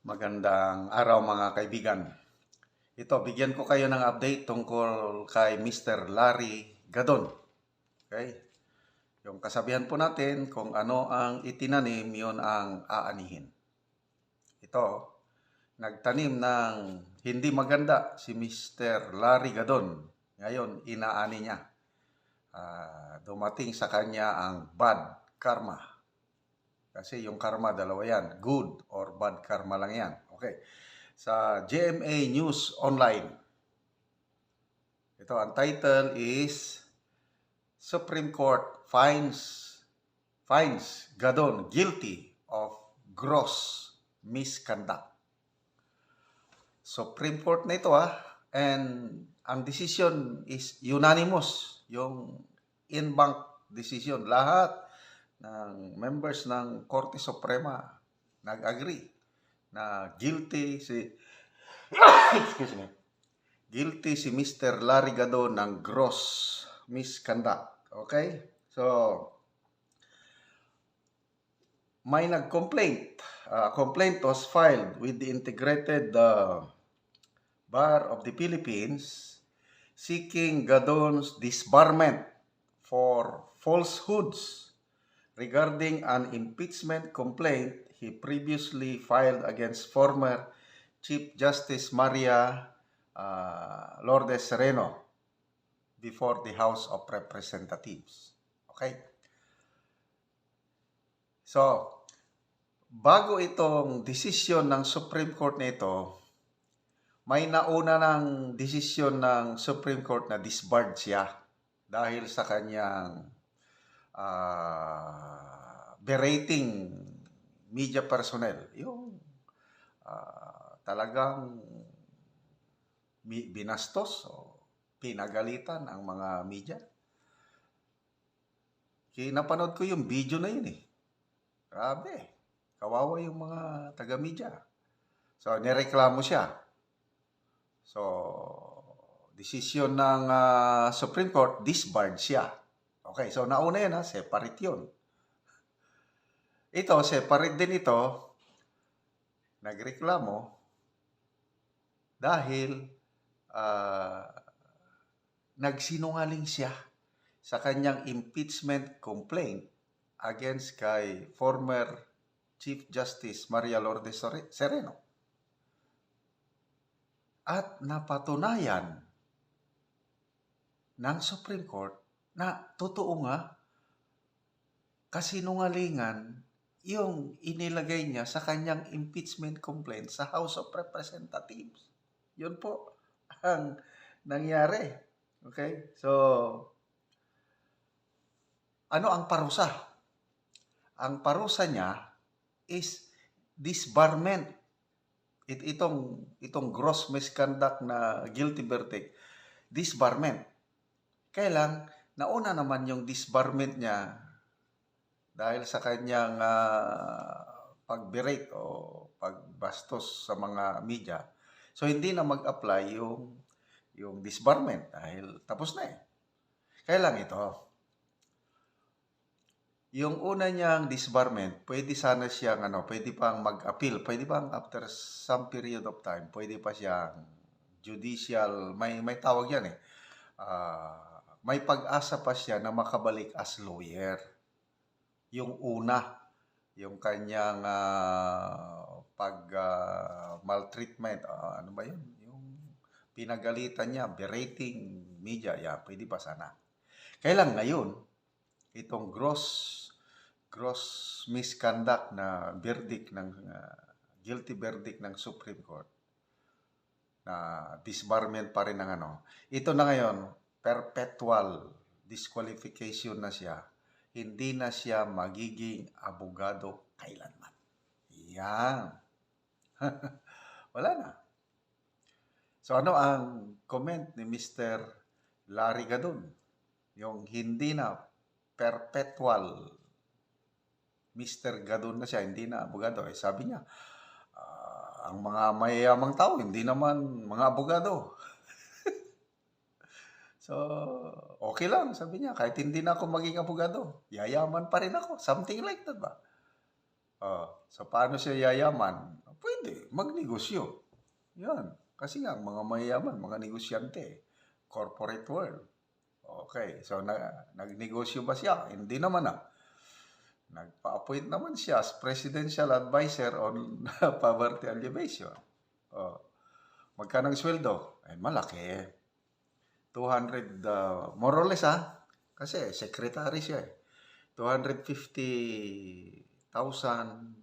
Magandang araw mga kaibigan. Ito, bigyan ko kayo ng update tungkol kay Mr. Larry Gadon. Okay? Yung kasabihan po natin, kung ano ang itinanim, yun ang aanihin. Ito, nagtanim ng hindi maganda si Mr. Larry Gadon. Ngayon, inaani niya. Dumating sa kanya ang bad karma. Kasi yung karma, dalawa yan. Good or bad karma lang yan. Okay. Sa GMA News Online. Ito, ang title is Supreme Court finds Gadon guilty of gross misconduct. Supreme Court na ito and ang decision is unanimous. Yung in-bank decision. Lahat ng members ng Korte Suprema nag-agree na guilty si excuse me. Guilty si Mr. Larry Gadon ng gross misconduct. Okay? So, may nag-complaint. Complaint was filed with the Integrated Bar of the Philippines seeking Gadon's disbarment for falsehoods regarding an impeachment complaint he previously filed against former Chief Justice Maria Lourdes Sereno before the House of Representatives. Okay? So, bago itong desisyon ng Supreme Court na ito, may nauna ng desisyon ng Supreme Court na disbarred siya dahil sa kanyang berating media personnel. Yung talagang binastos o pinagalitan ang mga media. Napanood ko yung video na yun eh. Grabe. Kawawa yung mga taga-media. So, nireklamo siya. So, decision ng Supreme Court, disbarred siya. Okay, so nauna yan separate yun. Ito, separate din ito. Nagreklamo dahil nagsinungaling siya sa kanyang impeachment complaint against kay former Chief Justice Maria Lourdes Sereno. At napatunayan ng Supreme Court na totoo nga kasinungalingan yung inilagay niya sa kanyang impeachment complaint sa House of Representatives. Yun po ang nangyari. Okay? So, ano ang parusa? Ang parusa niya is disbarment. Itong gross misconduct na guilty verdict, disbarment. Kailan, nauna naman yung disbarment niya dahil sa kanyang pagberate o pagbastos sa mga media. So, hindi na mag-apply yung disbarment dahil tapos na eh. Kailan ito? Yung una niyang disbarment, pwede sana siyang pwede pang mag-appeal, pwede pang after some period of time, pwede pa siyang judicial, may tawag yan eh. May pag-asa pa siya na makabalik as lawyer. Yung una, yung kanyang maltreatment, ano ba yun? Yung pinagalitan niya, berating media, pwede pa sana. Kailan ngayon, itong gross misconduct na verdict ng guilty verdict ng Supreme Court na disbarment pa rin ng ito na ngayon, perpetual disqualification na siya. Hindi na siya magiging abogado kailanman. Yan. Wala na. So ano ang comment ni Mr. Larry Gadon? Yung hindi na perpetual Mr. Gadon na siya, hindi na abogado. Sabi niya, ang mga mayayamang tao, hindi naman mga abogado. So, okay lang, sabi niya, kahit hindi na ako maging abogado, yayaman pa rin ako. Something like that ba? So, paano siya yayaman? Pwede Hindi, magnegosyo. Yan. Kasi nga, mga mayayaman, mga negosyante, corporate world. Okay, so nagnegosyo ba siya? Hindi naman Nagpa-appoint naman siya as presidential advisor on poverty alleviation. Oh, magkano ang sweldo? Ay, malaki. 200, more or less kasi secretary siya eh. 250,000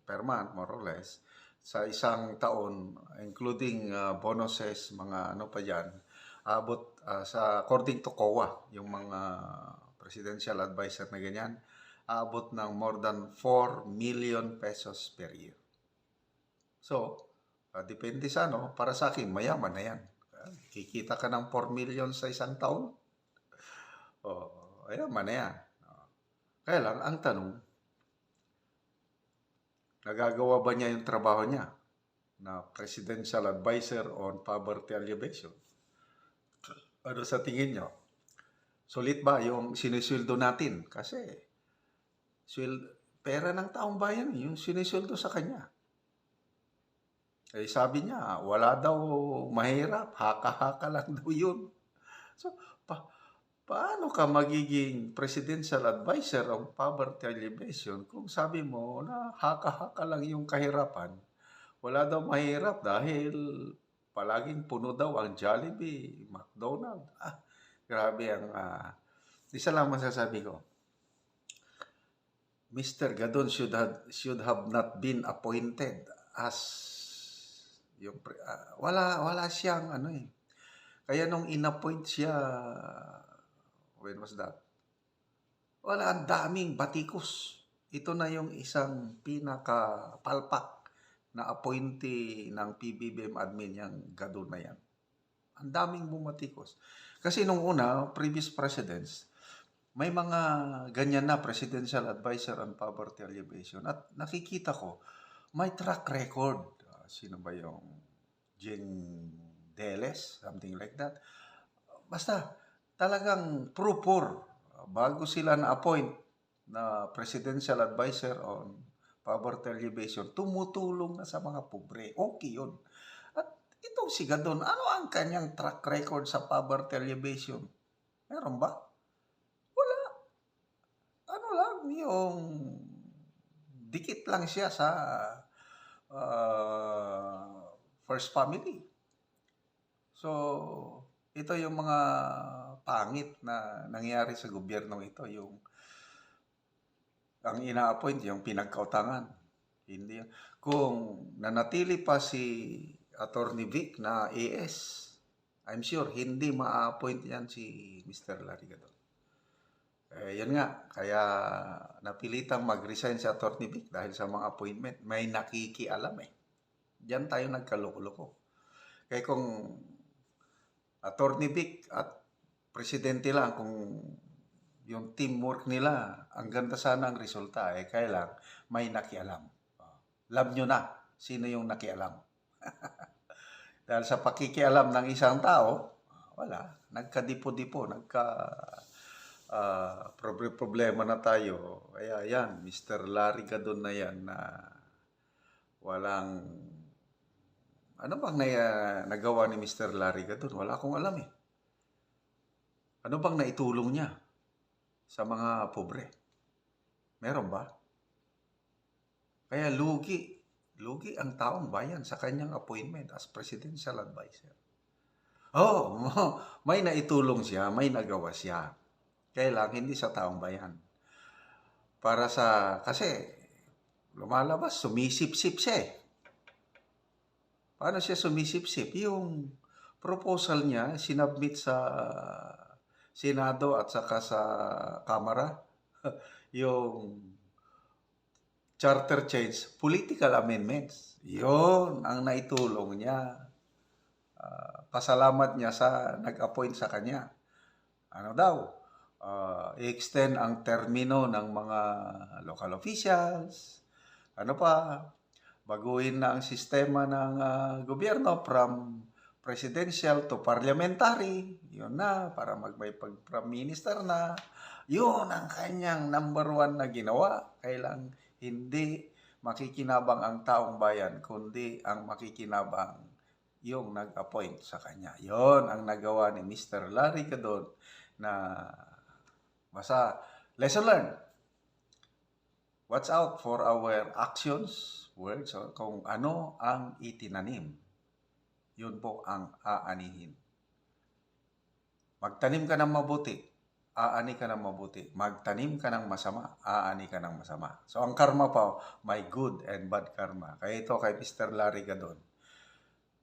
per month, more or less, sa isang taon, including bonuses, mga ano pa dyan, abot sa according to COA, yung mga presidential advisor na ganyan, abot ng more than 4 million pesos per year. So, depende sa para sa akin, mayaman na yan. Kikita ka ng 4 million sa isang taon, mayaman na yan. Kaya lang, ang tanong, nagagawa ba niya yung trabaho niya na presidential advisor on poverty alleviation? Ano sa tingin niyo? Sulit ba yung sinisweldo natin? Kasi pera ng taong bayan yung sinisweldo sa kanya. Eh, sabi niya, wala daw mahirap, haka-haka lang daw yun. So, paano ka magiging presidential advisor on poverty alleviation kung sabi mo na haka-haka lang yung kahirapan? Wala daw mahirap dahil palaging puno daw ang Jollibee, McDonald's. Grabe ang... isa lang masasabi ko. Mr. Gadon should have not been appointed as yung wala siyang Kaya nung inappoint siya, when was that? Wala, ang daming batikos. Ito na yung isang pinakapalpak na appointee ng PBBM admin yung Gadon na yan. Ang daming bumatikos. Kasi nung una, previous presidents, may mga ganyan na presidential advisor on poverty alleviation. At nakikita ko, may track record. Sino ba yung Jing Deles? Something like that. Basta, talagang proper. Bago sila na-appoint na presidential advisor on poverty alleviation, tumutulong na sa mga pobre. Okay yun. At itong si Gadon, ano ang kanyang track record sa poverty alleviation? Meron ba? Yung dikit lang siya sa first family. So, ito yung mga pangit na nangyari sa gobyernong ito. Yung ang ina-appoint, yung pinagkautangan. Hindi. Kung nanatili pa si Attorney Vic na AS, I'm sure hindi ma-appoint yan si Mr. Larry Gadon. Yan nga, kaya napilitang mag-resign si Atty. Vic dahil sa mga appointment. May nakikialam Diyan tayo nagkaloko-loko. Kaya kung Atty. Vic at presidente lang, kung yung teamwork nila, ang ganda sana ang resulta. Kaya lang, may nakialam. Alam nyo na sino yung nakialam. Dahil sa pakikialam ng isang tao, wala. Nagkadipo-dipo, problema na tayo. Kaya yan, Mr. Larry Gadon na yan na walang... Ano bang nagawa ni Mr. Larry Gadon? Wala akong alam Ano bang naitulong niya sa mga pobre? Meron ba? Kaya lugi ang taong bayan sa kanyang appointment as presidential advisor. May naitulong siya, may nagawa siya. Kaya lang, hindi sa taong bayan. Kasi lumalabas, sumisip-sip siya Paano siya sumisip-sip? Yung proposal niya, sinabmit sa Senado at saka sa Kamara, yung charter change, political amendments. Yun ang naitulong niya. Pasalamat niya sa nag-appoint sa kanya. Ano daw? I-extend ang termino ng mga local officials. Ano pa? Baguhin na ang sistema ng gobyerno from presidential to parliamentary. Yun na, para may prime minister na. Yun ang kanyang number one na ginawa. Kailang hindi makikinabang ang taong bayan, kundi ang makikinabang yung nag-appoint sa kanya. Yon ang nagawa ni Mr. Larry Gadon na lesson learned. Watch out for our actions, words, kung ano ang itinanim. Yun po ang aanihin. Magtanim ka ng mabuti, aani ka ng mabuti. Magtanim ka ng masama, aani ka ng masama. So, ang karma pa, may good and bad karma. Kaya ito kay Mr. Larry Gadon,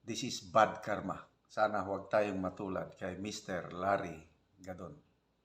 this is bad karma. Sana huwag tayong matulad kay Mr. Larry Gadon.